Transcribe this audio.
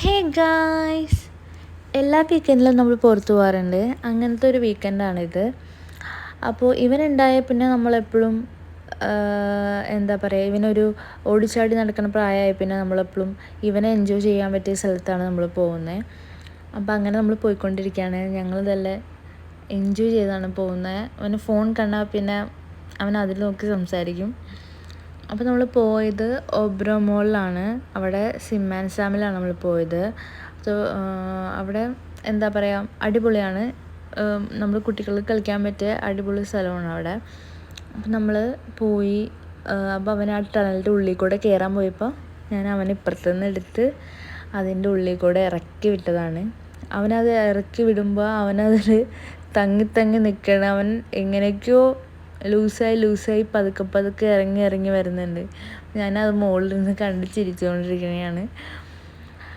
Hey guys, എല്ലാ വീക്കെൻഡിലും നമ്മൾ പുറത്തു പോകാറുണ്ട്. അങ്ങനത്തെ ഒരു വീക്കെൻഡാണിത്. അപ്പോൾ ഇവനുണ്ടായ പിന്നെ നമ്മളെപ്പോഴും എന്താ പറയുക, ഇവനൊരു ഓടിച്ചാടി നടക്കുന്ന പ്രായമായി പിന്നെ നമ്മളെപ്പോഴും ഇവനെ എൻജോയ് ചെയ്യാൻ പറ്റിയ സ്ഥലത്താണ് നമ്മൾ പോകുന്നത്. അപ്പോൾ അങ്ങനെ നമ്മൾ പോയിക്കൊണ്ടിരിക്കുകയാണ്. ഞങ്ങളിതെല്ലാം എൻജോയ് ചെയ്താണ് പോകുന്നത്. അവന് ഫോൺ കണ്ടാൽ പിന്നെ അവൻ അതിൽ നോക്കി സംസാരിക്കും. അപ്പോൾ നമ്മൾ പോയത് ഒബ്രോ മോളിലാണ്. അവിടെ സിം ആൻഡ് സാമിലാണ് നമ്മൾ പോയത്. സോ അവിടെ എന്താ പറയുക, അടിപൊളിയാണ്. നമ്മൾ കുട്ടികൾക്ക് കളിക്കാൻ പറ്റിയ അടിപൊളി സ്ഥലമാണ് അവിടെ. അപ്പോൾ നമ്മൾ പോയി. അപ്പോൾ അവൻ ആ ടണലിൻ്റെ ഉള്ളിൽ കൂടെ കയറാൻ പോയപ്പോൾ ഞാൻ അവനെ ഇപ്പുറത്തുനിന്ന് എടുത്ത് അതിൻ്റെ ഉള്ളിൽ കൂടെ ഇറക്കി വിട്ടതാണ്. അവനത് ഇറക്കി വിടുമ്പോൾ അവനതിൽ തങ്ങി നിൽക്കണം. അവൻ എങ്ങനെയൊക്കെയോ ലൂസായി പതുക്കെ ഇറങ്ങി വരുന്നുണ്ട്. ഞാനത് മുകളിൽ നിന്ന് കണ്ട് ചിരിച്ചുകൊണ്ടിരിക്കുകയാണ്.